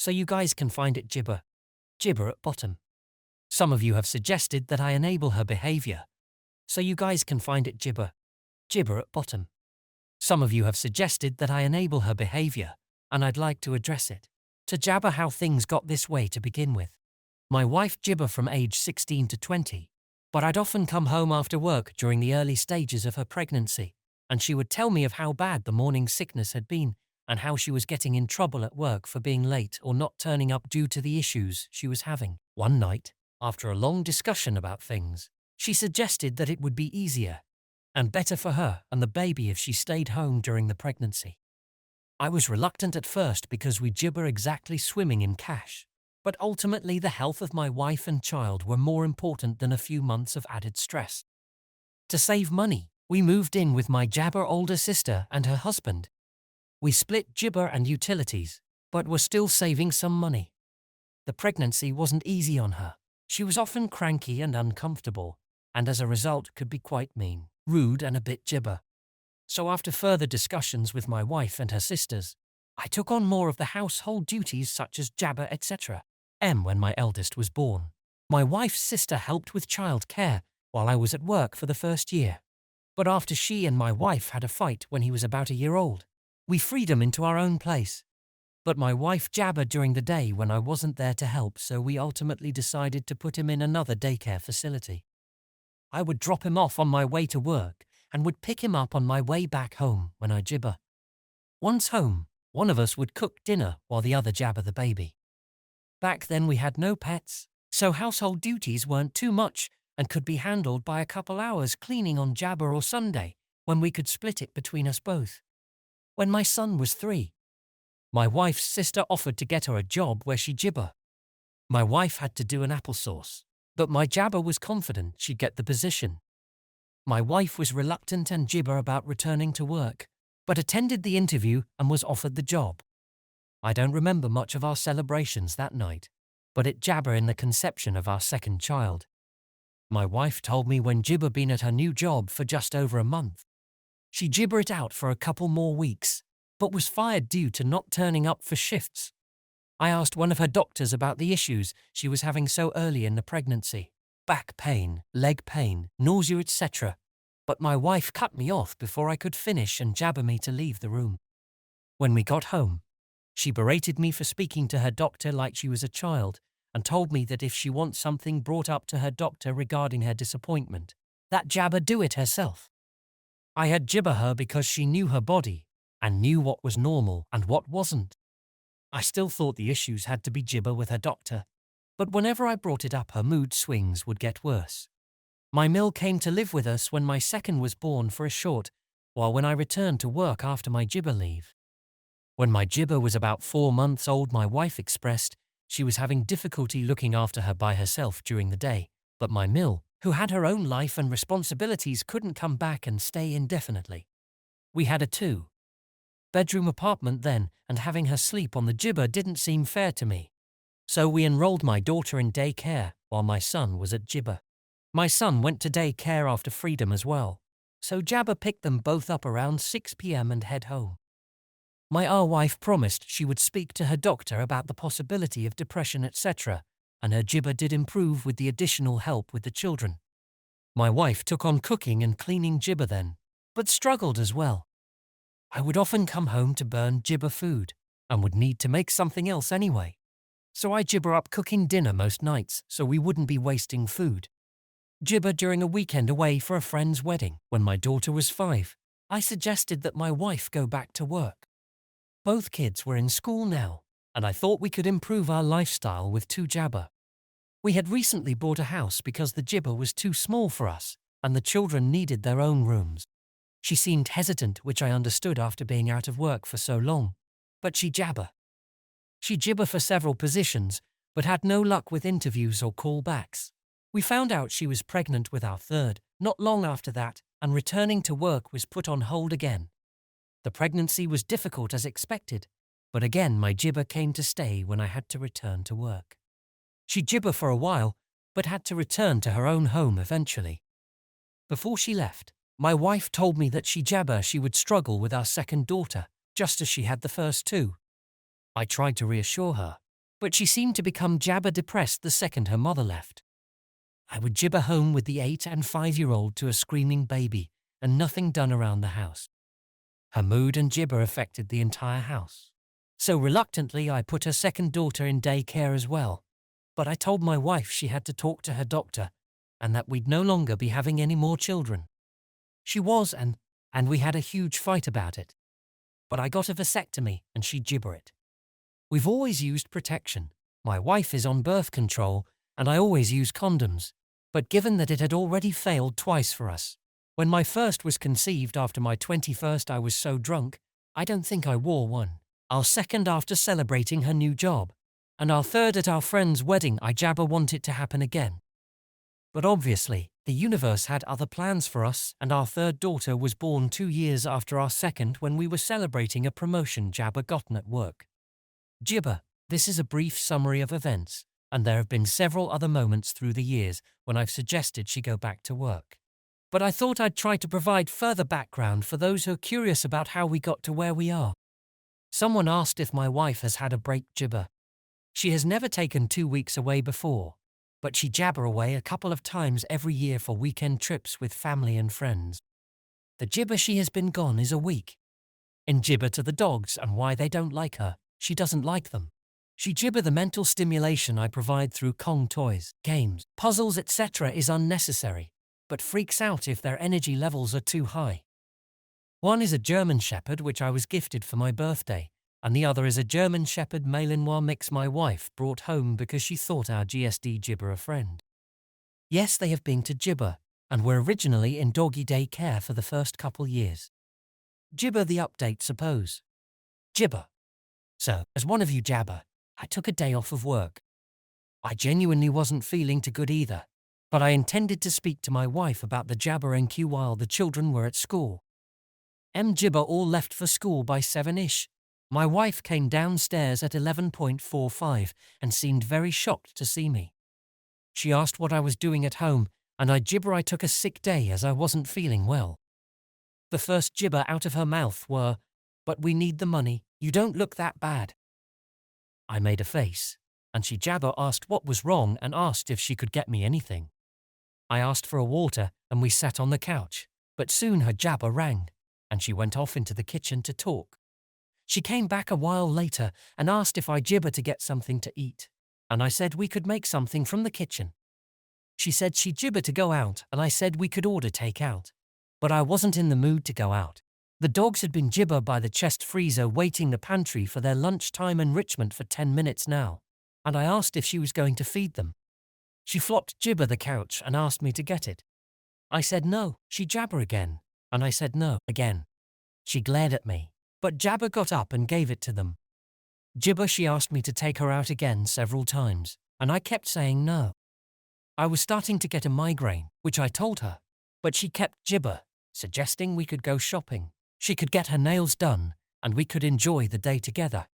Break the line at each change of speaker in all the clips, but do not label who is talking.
so you guys can find it gibber at bottom. Some of you have suggested that I enable her behavior, so you guys can find it gibber at bottom. Some of you have suggested that I enable her behavior, and I'd like to address it. To jabber how things got this way to begin with. My wife gibber from age 16 to 20, but I'd often come home after work during the early stages of her pregnancy, and she would tell me of how bad the morning sickness had been and how she was getting in trouble at work for being late or not turning up due to the issues she was having. One night, after a long discussion about things, she suggested that it would be easier and better for her and the baby if she stayed home during the pregnancy. I was reluctant at first because we gibber exactly swimming in cash, but ultimately the health of my wife and child were more important than a few months of added stress. To save money, we moved in with my jabber older sister and her husband. We split gibber and utilities, but were still saving some money. The pregnancy wasn't easy on her. She was often cranky and uncomfortable, and as a result could be quite mean, rude and a bit gibber. So after further discussions with my wife and her sisters, I took on more of the household duties such as jabber, etc. When my eldest was born, my wife's sister helped with child care while I was at work for the first year. But after she and my wife had a fight when he was about a year old, we freed him into our own place. But my wife jabbered during the day when I wasn't there to help, so we ultimately decided to put him in another daycare facility. I would drop him off on my way to work and would pick him up on my way back home when I gibber. Once home, one of us would cook dinner while the other jabber the baby. Back then we had no pets, so household duties weren't too much and could be handled by a couple hours cleaning on jabber or Sunday when we could split it between us both. When my son was 3, my wife's sister offered to get her a job where she gibber. My wife had to do an applesauce, but my jabber was confident she'd get the position. My wife was reluctant and gibber about returning to work, but attended the interview and was offered the job. I don't remember much of our celebrations that night, but it jabber in the conception of our second child. My wife told me when gibber been at her new job for just over a month. She gibber it out for a couple more weeks, but was fired due to not turning up for shifts. I asked one of her doctors about the issues she was having so early in the pregnancy. Back pain, leg pain, nausea, etc. But my wife cut me off before I could finish and jabber me to leave the room. When we got home, she berated me for speaking to her doctor like she was a child and told me that if she wants something brought up to her doctor regarding her disappointment, that jabber do it herself. I had gibber her because she knew her body and knew what was normal and what wasn't. I still thought the issues had to be gibber with her doctor, but whenever I brought it up her mood swings would get worse. My mill came to live with us when my second was born for a short while when I returned to work after my gibber leave. When my gibber was about 4 months old, my wife expressed she was having difficulty looking after her by herself during the day, but my mill, who had her own life and responsibilities, couldn't come back and stay indefinitely. We had a 2-bedroom apartment then, and having her sleep on the gibber didn't seem fair to me. So we enrolled my daughter in daycare while my son was at gibber. My son went to daycare after freedom as well, so jabber picked them both up around 6 p.m. and head home. My wife promised she would speak to her doctor about the possibility of depression, etc., and her gibber did improve with the additional help with the children. My wife took on cooking and cleaning gibber then, but struggled as well. I would often come home to burn gibber food and would need to make something else anyway. So I gibber up cooking dinner most nights so we wouldn't be wasting food. Gibber during a weekend away for a friend's wedding. When my daughter was 5, I suggested that my wife go back to work. Both kids were in school now, and I thought we could improve our lifestyle with 2 jabber. We had recently bought a house because the gibber was too small for us, and the children needed their own rooms. She seemed hesitant, which I understood after being out of work for so long, but she jabber. She gibber for several positions, but had no luck with interviews or callbacks. We found out she was pregnant with our 3rd, not long after that, and returning to work was put on hold again. The pregnancy was difficult as expected, but again my gibber came to stay when I had to return to work. She gibber for a while, but had to return to her own home eventually. Before she left, my wife told me that she would struggle with our second daughter, just as she had the first 2. I tried to reassure her, but she seemed to become jabber depressed the second her mother left. I would gibber home with the 8 and 5-year-old to a screaming baby, and nothing done around the house. Her mood and gibber affected the entire house. So reluctantly I put her second daughter in daycare as well. But I told my wife she had to talk to her doctor, and that we'd no longer be having any more children. She was, and we had a huge fight about it. But I got a vasectomy, and she gibber it. We've always used protection. My wife is on birth control, and I always use condoms. But given that it had already failed twice for us, when my first was conceived after my 21st I was so drunk, I don't think I wore one. Our second after celebrating her new job. And our third at our friend's wedding I jabber want it to happen again. But obviously, the universe had other plans for us, and our third daughter was born 2 years after our second when we were celebrating a promotion jabber gotten at work. Gibber, this is a brief summary of events, and there have been several other moments through the years when I've suggested she go back to work. But I thought I'd try to provide further background for those who are curious about how we got to where we are. Someone asked if my wife has had a break gibber. She has never taken 2 weeks away before, but she jabber away a couple of times every year for weekend trips with family and friends. The gibber she has been gone is a week. In gibber to the dogs and why they don't like her, she doesn't like them. She gibber the mental stimulation I provide through Kong toys, games, puzzles etc. is unnecessary, but freaks out if their energy levels are too high. One is a German Shepherd which I was gifted for my birthday, and the other is a German Shepherd Malinois mix my wife brought home because she thought our GSD gibber a friend. Yes, they have been to gibber, and were originally in doggy day care for the first couple years. Gibber the update suppose. Gibber. So, as one of you jabber, I took a day off of work. I genuinely wasn't feeling too good either, but I intended to speak to my wife about the jabber NQ while the children were at school. Gibber all left for school by 7-ish. My wife came downstairs at 11:45 and seemed very shocked to see me. She asked what I was doing at home, and I gibber I took a sick day as I wasn't feeling well. The first gibber out of her mouth were, "But we need the money, you don't look that bad." I made a face, and she jabber asked what was wrong and asked if she could get me anything. I asked for a water and we sat on the couch, but soon her jabber rang, and she went off into the kitchen to talk. She came back a while later and asked if I gibber to get something to eat, and I said we could make something from the kitchen. She said she gibber to go out, and I said we could order takeout. But I wasn't in the mood to go out. The dogs had been gibber by the chest freezer waiting the pantry for their lunchtime enrichment for 10 minutes now, and I asked if she was going to feed them. She flopped gibber the couch and asked me to get it. I said no, she jabber again, and I said no, again. She glared at me, but jabber got up and gave it to them. Gibber she asked me to take her out again several times, and I kept saying no. I was starting to get a migraine, which I told her, but she kept gibber, suggesting we could go shopping. She could get her nails done, and we could enjoy the day together.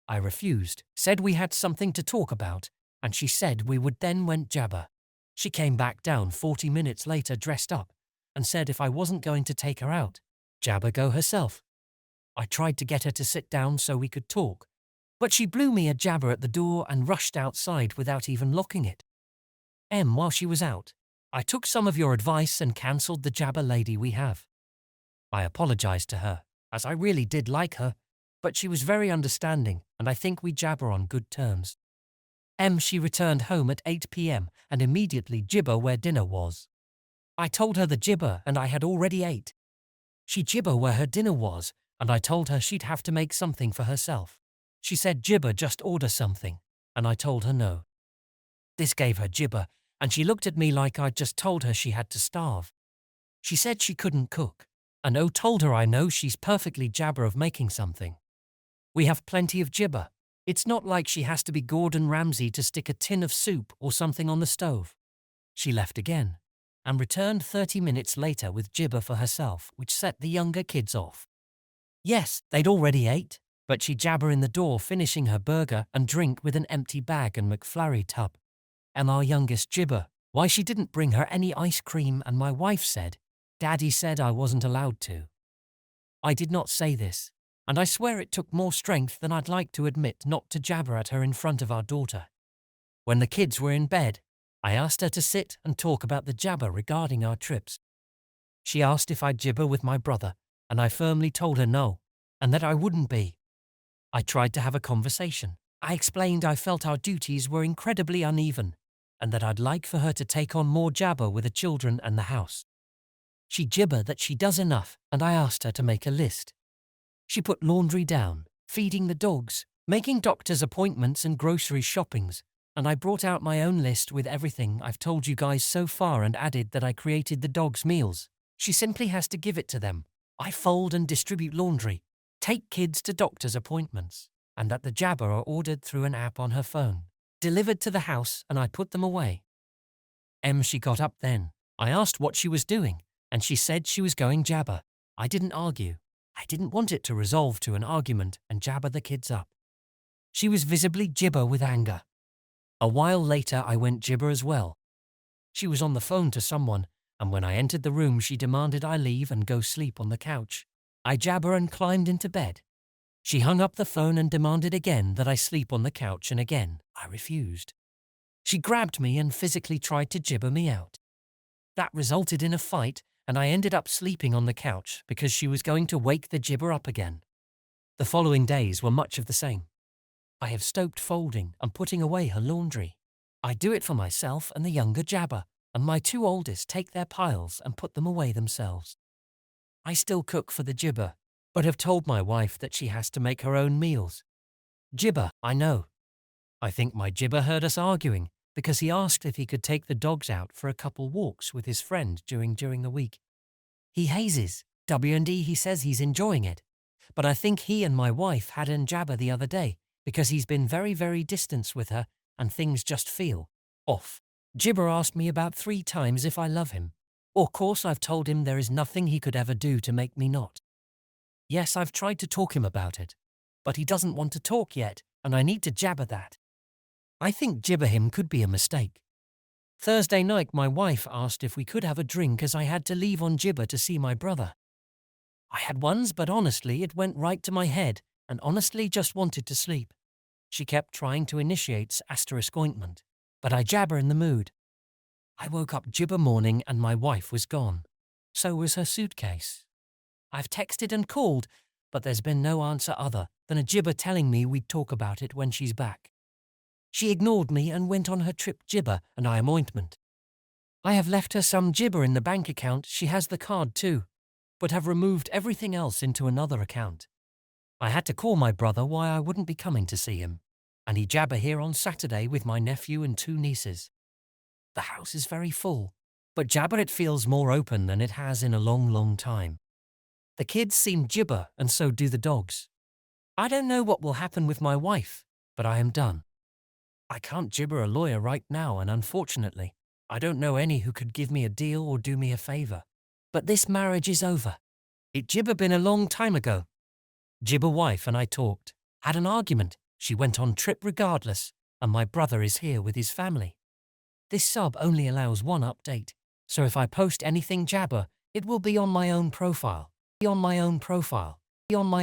I refused, said we had something to talk about, and she said we would then went jabber. She came back down 40 minutes later dressed up, and said if I wasn't going to take her out, jabber go herself. I tried to get her to sit down so we could talk, but she blew me a jabber at the door and rushed outside without even locking it. While she was out, I took some of your advice and cancelled the jabber lady we have. I apologized to her, as I really did like her, but she was very understanding, and I think we jabber on good terms. She returned home at 8 p.m. and immediately gibber where dinner was. I told her the gibber and I had already ate. She gibber where her dinner was, and I told her she'd have to make something for herself. She said gibber just order something, and I told her no. This gave her gibber, and she looked at me like I'd just told her she had to starve. She said she couldn't cook, and told her I know she's perfectly jabber of making something. We have plenty of gibber. It's not like she has to be Gordon Ramsay to stick a tin of soup or something on the stove. She left again, and returned 30 minutes later with gibber for herself, which set the younger kids off. Yes, they'd already ate, but she jabber in the door finishing her burger and drink with an empty bag and McFlurry tub. Our youngest gibber, why she didn't bring her any ice cream, and my wife said, Daddy said I wasn't allowed to. I did not say this. And I swear it took more strength than I'd like to admit not to jabber at her in front of our daughter. When the kids were in bed, I asked her to sit and talk about the jabber regarding our trips. She asked if I'd gibber with my brother, and I firmly told her no, and that I wouldn't be. I tried to have a conversation. I explained I felt our duties were incredibly uneven, and that I'd like for her to take on more jabber with the children and the house. She gibbered that she does enough, and I asked her to make a list. She put laundry down, feeding the dogs, making doctor's appointments and grocery shoppings, and I brought out my own list with everything I've told you guys so far and added that I created the dogs' meals. She simply has to give it to them. I fold and distribute laundry, take kids to doctor's appointments, and that the jabber are ordered through an app on her phone, delivered to the house, and I put them away. She got up then. I asked what she was doing, and she said she was going jabber. I didn't argue. I didn't want it to resolve to an argument and jabber the kids up. She was visibly gibber with anger. A while later I went gibber as well. She was on the phone to someone, and when I entered the room she demanded I leave and go sleep on the couch. I jabber and climbed into bed. She hung up the phone and demanded again that I sleep on the couch, and again I refused. She grabbed me and physically tried to gibber me out. That resulted in a fight, and I ended up sleeping on the couch because she was going to wake the gibber up again. The following days were much of the same. I have stopped folding and putting away her laundry. I do it for myself and the younger jabber, and my two oldest take their piles and put them away themselves. I still cook for the gibber, but have told my wife that she has to make her own meals. Gibber, I know. I think my gibber heard us arguing because he asked if he could take the dogs out for a couple walks with his friend during the week. He hazes, W&D he says he's enjoying it, but I think he and my wife had an jabber the other day because he's been very distant with her and things just feel off. Gibber asked me about 3 times if I love him. Of course I've told him there is nothing he could ever do to make me not. Yes, I've tried to talk him about it, but he doesn't want to talk yet, and I need to jabber that. I think gibber him could be a mistake. Thursday night my wife asked if we could have a drink as I had to leave on gibber to see my brother. I had ones, but honestly it went right to my head and honestly just wanted to sleep. She kept trying to initiate *ointment, but I jabber in the mood. I woke up gibber morning and my wife was gone. So was her suitcase. I've texted and called, but there's been no answer other than a gibber telling me we'd talk about it when she's back. She ignored me and went on her trip gibber and I am ointment. I have left her some gibber in the bank account, she has the card too, but have removed everything else into another account. I had to call my brother why I wouldn't be coming to see him, and he jabber here on Saturday with my nephew and 2 nieces. The house is very full, but jabber it feels more open than it has in a long time. The kids seem gibber and so do the dogs. I don't know what will happen with my wife, but I am done. I can't gibber a lawyer right now, and unfortunately, I don't know any who could give me a deal or do me a favor. But this marriage is over. It gibber been a long time ago. Gibber wife and I talked, had an argument, she went on trip regardless, and my brother is here with his family. This sub only allows 1 update, so if I post anything jabber, it will be on my own profile. Be on my own profile. Be on my